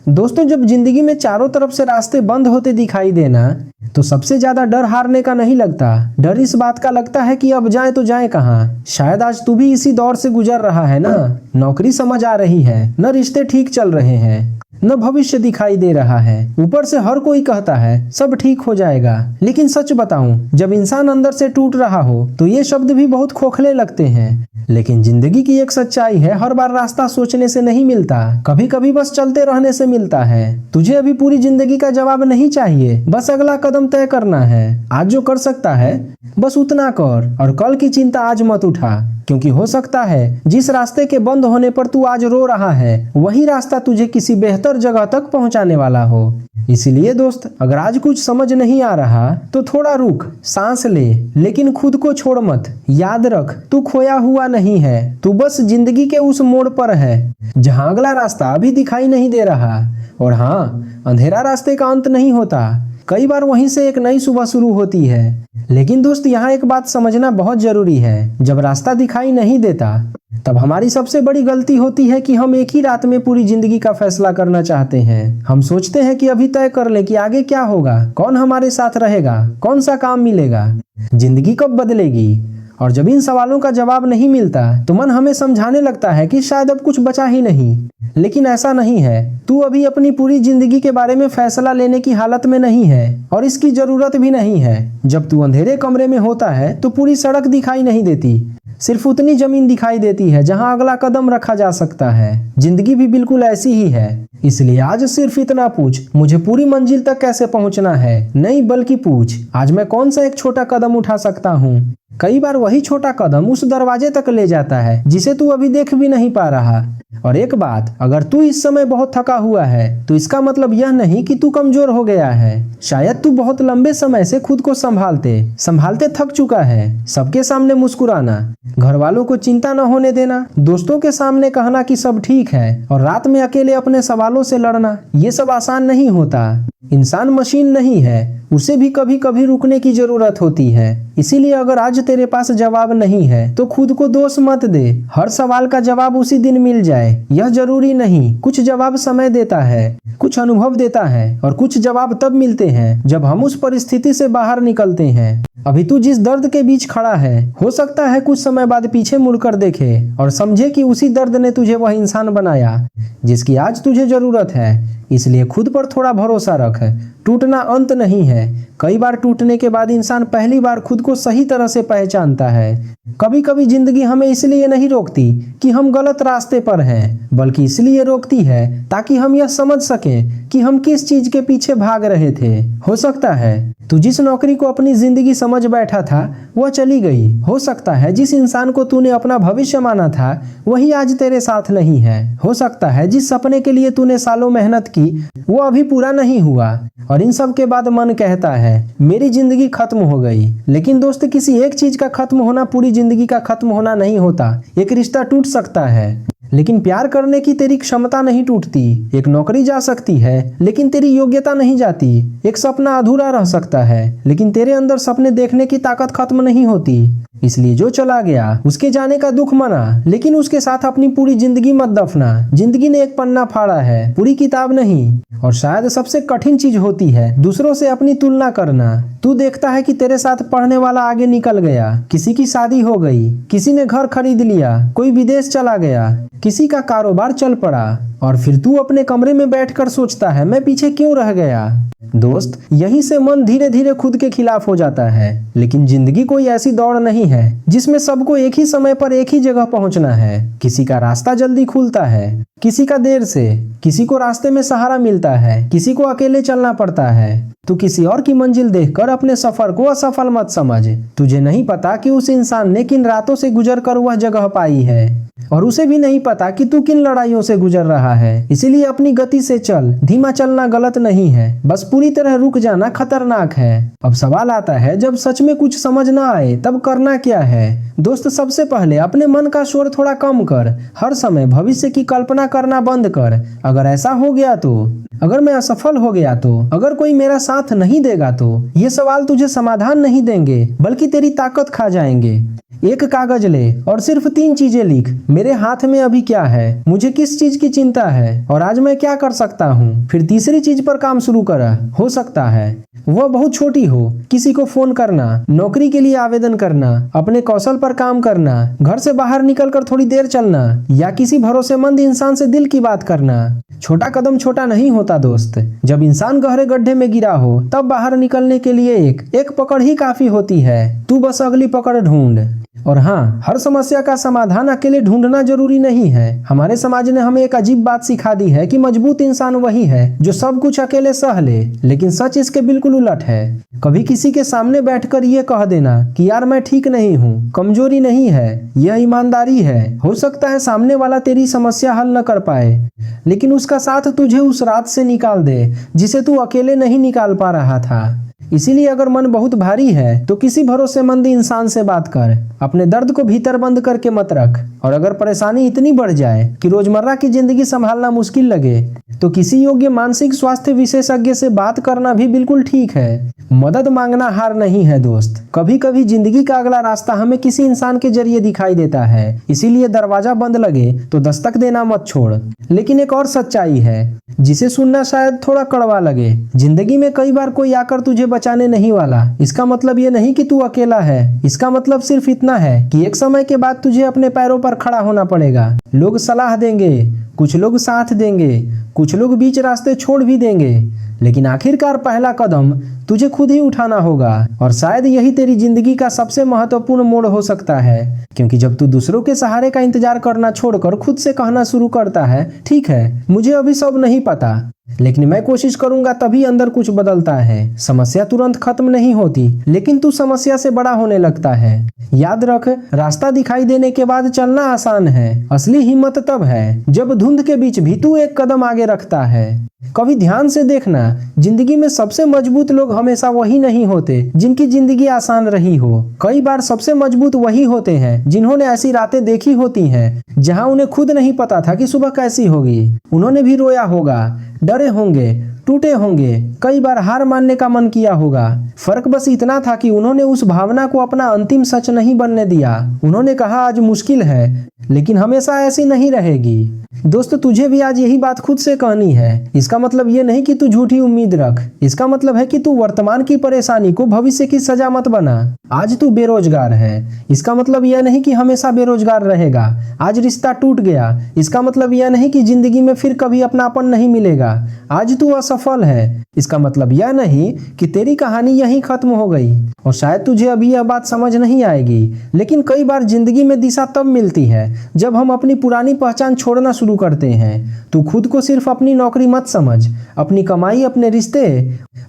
दोस्तों, जब जिंदगी में चारों तरफ से रास्ते बंद होते दिखाई देना, तो सबसे ज्यादा डर हारने का नहीं लगता। डर इस बात का लगता है कि अब जाए तो जाए कहाँ। शायद आज तू भी इसी दौर से गुजर रहा है ना। नौकरी समझ आ रही है, न रिश्ते ठीक चल रहे हैं, न भविष्य दिखाई दे रहा है। ऊपर से हर कोई कहता है सब ठीक हो जाएगा, लेकिन सच बताऊं, जब इंसान अंदर से टूट रहा हो तो ये शब्द भी बहुत खोखले लगते हैं। लेकिन जिंदगी की एक सच्चाई है, हर बार रास्ता सोचने से नहीं मिलता, कभी कभी बस चलते रहने से मिलता है। तुझे अभी पूरी जिंदगी का जवाब नहीं चाहिए, बस अगला कदम तय करना है। आज जो कर सकता है बस उतना कर, और कल की चिंता आज मत उठा, क्योंकि हो सकता है जिस रास्ते के बंद होने पर तू आज रो रहा है, वही रास्ता तुझे किसी बेहतर जगह तक पहुंचाने वाला हो। इसलिए दोस्त, अगर आज कुछ समझ नहीं आ रहा तो थोड़ा रुक, सांस ले, लेकिन खुद को छोड़ मत। याद रख, तू खोया हुआ नहीं है, तू बस जिंदगी के उस मोड़ पर है जहां अगला रास्ता अभी दिखाई नहीं दे रहा। और हाँ, अंधेरा रास्ते का अंत नहीं होता, कई बार वहीं से एक नई सुबह शुरू होती है। लेकिन दोस्त, यहाँ एक बात समझना बहुत जरूरी है, जब रास्ता दिखाई नहीं देता तब हमारी सबसे बड़ी गलती होती है कि हम एक ही रात में पूरी जिंदगी का फैसला करना चाहते हैं। हम सोचते हैं कि अभी तय कर ले कि आगे क्या होगा, कौन हमारे साथ रहेगा, कौन सा काम मिलेगा, जिंदगी कब बदलेगी। और जब इन सवालों का जवाब नहीं मिलता तो मन हमें समझाने लगता है कि शायद अब कुछ बचा ही नहीं। लेकिन ऐसा नहीं है, तू अभी अपनी पूरी जिंदगी के बारे में फैसला लेने की हालत में नहीं है, और इसकी जरूरत भी नहीं है। जब तू अंधेरे कमरे में होता है तो पूरी सड़क दिखाई नहीं देती, सिर्फ उतनी जमीन दिखाई देती है जहां अगला कदम रखा जा सकता है। जिंदगी भी बिल्कुल ऐसी ही है। इसलिए आज सिर्फ इतना पूछ, मुझे पूरी मंजिल तक कैसे पहुंचना है, नहीं बल्कि पूछ, आज मैं कौन सा एक छोटा कदम उठा सकता हूँ। कई बार वही छोटा कदम उस दरवाजे तक ले जाता है जिसे तू अभी देख भी नहीं पा रहा। और एक बात, अगर तू इस समय बहुत थका हुआ है तो इसका मतलब यह नहीं कि तू कमजोर हो गया है। शायद तू बहुत लंबे समय से खुद को संभालते संभालते थक चुका है। सबके सामने मुस्कुराना, घर वालों को चिंता न होने देना, दोस्तों के सामने कहना कि सब ठीक है, और रात में अकेले अपने सवालों से लड़ना, ये सब आसान नहीं होता। इंसान मशीन नहीं है, उसे भी कभी कभी रुकने की जरूरत होती है। इसीलिए अगर आज तेरे पास जवाब नहीं है तो खुद को दोष मत दे। हर सवाल का जवाब उसी दिन मिल जाए यह जरूरी नहीं। कुछ जवाब समय देता है, कुछ अनुभव देता है, और कुछ जवाब तब मिलते हैं जब हम उस परिस्थिति से बाहर निकलते हैं। अभी तू जिस दर्द के बीच खड़ा है, हो सकता है कुछ समय बाद पीछे मुड़कर देखे और समझे कि उसी दर्द ने तुझे वह इंसान बनाया जिसकी आज तुझे जरूरत है। इसलिए खुद पर थोड़ा भरोसा रख, टूटना अंत नहीं है। कई बार टूटने के बाद इंसान पहली बार खुद को सही तरह से पहचानता है। कभी कभी जिंदगी हमें इसलिए नहीं रोकती कि हम गलत रास्ते पर हैं, बल्कि इसलिए रोकती है ताकि हम यह समझ सकें कि हम किस चीज के पीछे भाग रहे थे। हो सकता है तू जिस नौकरी को अपनी जिंदगी समझ बैठा था वह चली गई। हो सकता है जिस इंसान को तूने अपना भविष्य माना था वही आज तेरे साथ नहीं है। हो सकता है जिस सपने के लिए तूने सालों मेहनत की वो अभी पूरा नहीं हुआ, और इन सब के बाद मन कहता है मेरी जिंदगी खत्म हो गई। लेकिन दोस्त, किसी एक चीज का खत्म होना पूरी जिंदगी का खत्म होना नहीं होता। एक रिश्ता टूट सकता है लेकिन प्यार करने की तेरी क्षमता नहीं टूटती। एक नौकरी जा सकती है लेकिन तेरी योग्यता नहीं जाती। एक सपना अधूरा रह सकता है लेकिन तेरे अंदर सपने देखने की ताकत खत्म नहीं होती। इसलिए जो चला गया उसके जाने का दुख मना, लेकिन उसके साथ अपनी पूरी जिंदगी मत दफना। जिंदगी ने एक पन्ना फाड़ा है, पूरी किताब नहीं। और शायद सबसे कठिन चीज होती है दूसरों से अपनी तुलना करना। तू देखता है कि तेरे साथ पढ़ने वाला आगे निकल गया, किसी की शादी हो गई, किसी ने घर खरीद लिया, कोई विदेश चला गया, किसी का कारोबार चल पड़ा, और फिर तू अपने कमरे में बैठकर सोचता है मैं पीछे क्यों रह गया। दोस्त, यहीं से मन धीरे धीरे खुद के खिलाफ हो जाता है। लेकिन जिंदगी कोई ऐसी दौड़ नहीं है जिसमें सबको एक ही समय पर एक ही जगह पहुंचना है। किसी का रास्ता जल्दी खुलता है, किसी का देर से, किसी को रास्ते में सहारा मिलता है, किसी को अकेले चलना पड़ता है। तू किसी और की मंजिल देखकर अपने सफर को असफल मत समझ। तुझे नहीं पता कि उस इंसान ने किन रातों से गुजर कर वह जगह पाई है, और उसे भी नहीं पता कि तू किन लड़ाइयों से गुजर रहा है। इसीलिए अपनी गति से चल। धीमा चलना गलत नहीं है, बस पूरी तरह रुक जाना खतरनाक है। अब सवाल आता है, जब सच में कुछ समझ ना आए तब करना क्या है। दोस्त, सबसे पहले अपने मन का शोर थोड़ा कम कर। हर समय भविष्य की कल्पना करना बंद कर। अगर ऐसा हो गया तो, अगर मैं असफल हो गया तो, अगर कोई मेरा साथ नहीं देगा तो, ये सवाल तुझे समाधान नहीं देंगे बल्कि तेरी ताकत खा जाएंगे। एक कागज ले और सिर्फ 3 चीजें लिख। मेरे हाथ में अभी क्या है, मुझे किस चीज की चिंता है और आज मैं क्या कर सकता हूँ। फिर तीसरी चीज पर काम शुरू करा। हो सकता है वह बहुत छोटी हो, किसी को फोन करना, नौकरी के लिए आवेदन करना, अपने कौशल पर काम करना, घर से बाहर निकलकर थोड़ी देर चलना या किसी भरोसेमंद इंसान से दिल की बात करना। छोटा कदम छोटा नहीं होता दोस्त। जब इंसान गहरे गड्ढे में गिरा हो तब बाहर निकलने के लिए एक पकड़ ही काफी होती है। तू बस अगली पकड़ ढूंढ। और हाँ, हर समस्या का समाधान अकेले ढूंढना जरूरी नहीं है। हमारे समाज ने हमें एक अजीब बात सिखा दी है कि मजबूत इंसान वही है जो सब कुछ अकेले सह ले, लेकिन सच इसके बिल्कुल उलट है। कभी किसी के सामने बैठकर ये कह देना कि यार मैं ठीक नहीं हूँ, कमजोरी नहीं है, यह ईमानदारी है। हो सकता है सामने वाला तेरी समस्या हल न कर पाए, लेकिन उसका साथ तुझे उस रात से निकाल दे जिसे तू अकेले नहीं निकाल पा रहा था। इसीलिए अगर मन बहुत भारी है तो किसी भरोसेमंद इंसान से बात कर। अपने दर्द को भीतर बंद करके मत रख। और अगर परेशानी इतनी बढ़ जाए कि रोजमर्रा की जिंदगी संभालना मुश्किल लगे तो किसी योग्य मानसिक स्वास्थ्य विशेषज्ञ से बात करना भी बिल्कुल ठीक है। मदद मांगना हार नहीं है दोस्त। कभी कभी जिंदगी का अगला रास्ता हमें किसी इंसान के जरिए दिखाई देता है। इसीलिए दरवाजा बंद लगे तो दस्तक देना मत छोड़। लेकिन एक और सच्चाई है जिसे सुनना शायद थोड़ा कड़वा लगे। जिंदगी में कई बार कोई आकर तुझे बचाने नहीं वाला। इसका मतलब ये नहीं कि तू अकेला है। इसका मतलब सिर्फ इतना है कि एक समय के बाद तुझे अपने पैरों पर खड़ा होना पड़ेगा। लोग सलाह देंगे, कुछ लोग साथ देंगे, कुछ लोग बीच रास्ते छोड़ भी देंगे, लेकिन आखिरकार पहला कदम तुझे खुद ही उठाना होगा। और शायद यही तेरी जिंदगी का सबसे महत्वपूर्ण मोड़ हो सकता है, क्योंकि जब तू दूसरों के सहारे का इंतजार करना छोड़कर खुद से कहना शुरू करता है, ठीक है मुझे अभी सब नहीं पता, लेकिन मैं कोशिश करूंगा, तभी अंदर कुछ बदलता है। समस्या तुरंत खत्म नहीं होती, लेकिन तू समस्या से बड़ा होने लगता है। याद रख, रास्ता दिखाई देने के बाद चलना आसान है। असली हिम्मत तब है जब धुंध के बीच भी तू एक कदम आगे रखता है। कभी ध्यान से देखना, जिंदगी में सबसे मजबूत लोग हमेशा वही नहीं होते जिनकी जिंदगी आसान रही हो। कई बार सबसे मजबूत वही होते हैं जिन्होंने ऐसी रातें देखी होती हैं जहां उन्हें खुद नहीं पता था कि सुबह कैसी होगी। उन्होंने भी रोया होगा, डरे होंगे, टूटे होंगे, कई बार हार मानने का मन किया होगा। फर्क बस इतना था कि उन्होंने उस भावना को अपना अंतिम सच नहीं बनने दिया। उन्होंने कहा आज मुश्किल है, लेकिन हमेशा ऐसी नहीं रहेगी। दोस्त, तुझे भी आज यही बात खुद से कहनी है। इसका मतलब ये नहीं कि तू झूठी उम्मीद रख। इसका मतलब है कि तू वर्तमान की परेशानी को भविष्य की सजा मत बना। आज तू बेरोजगार है, इसका मतलब यह नहीं कि हमेशा बेरोजगार रहेगा। आज रिश्ता टूट गया, इसका मतलब यह नहीं कि जिंदगी में फिर कभी अपनापन नहीं मिलेगा। आज तू असफल है, इसका मतलब यह नहीं कि तेरी कहानी यहीं खत्म हो गई। और शायद तुझे अभी यह बात समझ नहीं आएगी, लेकिन कई बार जिंदगी में दिशा तब मिलती है जब हम अपनी पुरानी पहचान छोड़ना शुरू करते हैं। तू खुद को सिर्फ अपनी नौकरी मत समझ, अपनी कमाई, अपने रिश्ते,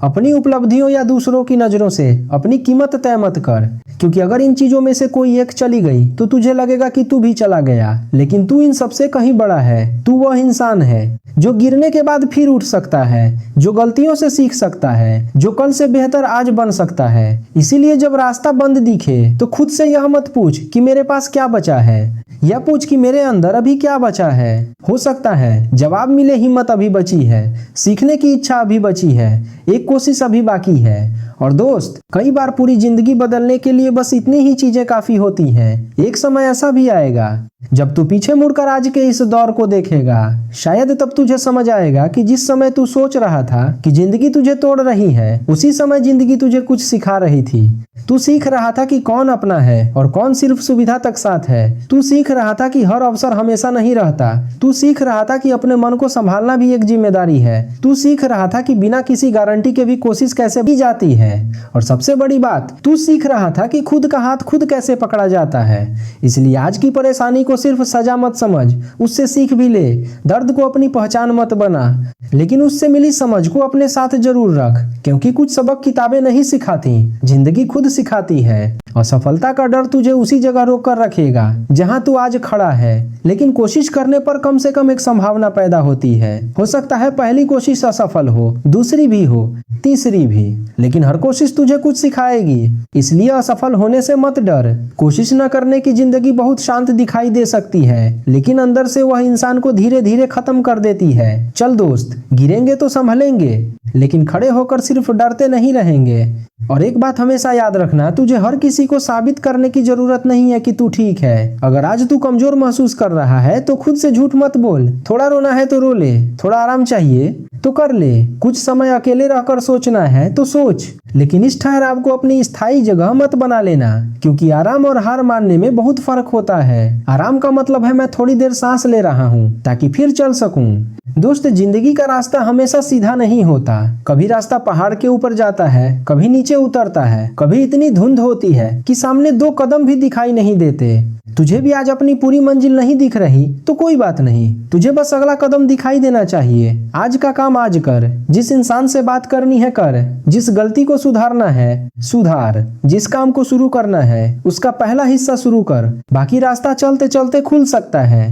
अपनी उपलब्धियों या दूसरों की नजरों से अपनी कीमत तय मत कर। क्योंकि अगर इन चीजों में से कोई एक चली गई तो तुझे लगेगा कि तू भी चला गया, लेकिन तू इन सबसे कहीं बड़ा है। तू वह इंसान है जो गिरने के बाद फिर उठ सकता है, जो गलतियों से सीख सकता है, जो कल से बेहतर आज बन सकता है। इसीलिए जब रास्ता बंद दिखे तो खुद से यह मत पूछ कि मेरे पास क्या बचा है, यह पूछ कि मेरे अंदर अभी क्या बचा है। हो सकता है जवाब मिले हिम्मत अभी बची है, सीखने की इच्छा अभी बची है, एक कोशिश अभी बाकी है। और दोस्त, कई बार पूरी जिंदगी बदलने के लिए बस इतनी ही चीजें काफी होती हैं। एक समय ऐसा भी आएगा जब तू पीछे मुड़कर आज के इस दौर को देखेगा, शायद तब तुझे समझ आएगा कि जिस समय तू सोच रहा था कि जिंदगी तुझे तोड़ रही है, उसी समय जिंदगी तुझे कुछ सिखा रही थी। तू सीख रहा था कि कौन अपना है और कौन सिर्फ सुविधा तक साथ है। तू सीख रहा था कि हर अवसर हमेशा नहीं रहता। तू सीख रहा था कि अपने मन को संभालना भी एक जिम्मेदारी है। तू सीख रहा था कि बिना किसी गारंटी के भी कोशिश कैसे की जाती है। और सबसे बड़ी बात, तू सीख रहा था कि खुद का हाथ खुद कैसे पकड़ा जाता है। इसलिए आज की परेशानी को सिर्फ सजा मत समझ, उससे सीख भी ले। दर्द को अपनी पहचान मत बना, लेकिन उससे मिली समझ को अपने साथ जरूर रख, क्योंकि कुछ सबक किताबें नहीं सिखाती, जिंदगी खुद सिखाती है। असफलता का डर तुझे उसी जगह रोक कर रखेगा जहां तू आज खड़ा है, लेकिन कोशिश करने पर कम से कम एक संभावना पैदा होती है। हो सकता है पहली कोशिश असफल हो, दूसरी भी हो, तीसरी भी, लेकिन हर कोशिश तुझे कुछ सिखाएगी। इसलिए असफल होने से मत डर। कोशिश न करने की जिंदगी बहुत शांत दिखाई दे सकती है, लेकिन अंदर से वह इंसान को धीरे धीरे खत्म कर देती है। चल दोस्त, गिरेंगे तो संभलेंगे, लेकिन खड़े होकर सिर्फ डरते नहीं रहेंगे। और एक बात हमेशा याद रखना, तुझे हर किसी को साबित करने की जरूरत नहीं है कि तू ठीक है। अगर आज तू कमजोर महसूस कर रहा है तो खुद से झूठ मत बोल। थोड़ा रोना है तो रो ले, थोड़ा आराम चाहिए तो कर ले, कुछ समय अकेले रहकर सोचना है तो सोच, लेकिन इस ठहराव को अपनी स्थायी जगह मत बना लेना, क्योंकि आराम और हार मानने में बहुत फर्क होता है। आराम का मतलब है मैं थोड़ी देर सांस ले रहा हूँ ताकि फिर चल सकूं। दोस्त, जिंदगी का रास्ता हमेशा सीधा नहीं होता। कभी रास्ता पहाड़ के ऊपर जाता है, कभी नीचे उतरता है, कभी इतनी धुंध होती है कि सामने 2 कदम भी दिखाई नहीं देते। तुझे भी आज अपनी पूरी मंजिल नहीं दिख रही तो कोई बात नहीं, तुझे बस अगला कदम दिखाई देना चाहिए। आज का काम आज कर, जिस इंसान से बात करनी है कर, जिस गलती को सुधारना है सुधार, जिस काम को शुरू करना है उसका पहला हिस्सा शुरू कर, बाकी रास्ता चलते चलते खुल सकता है।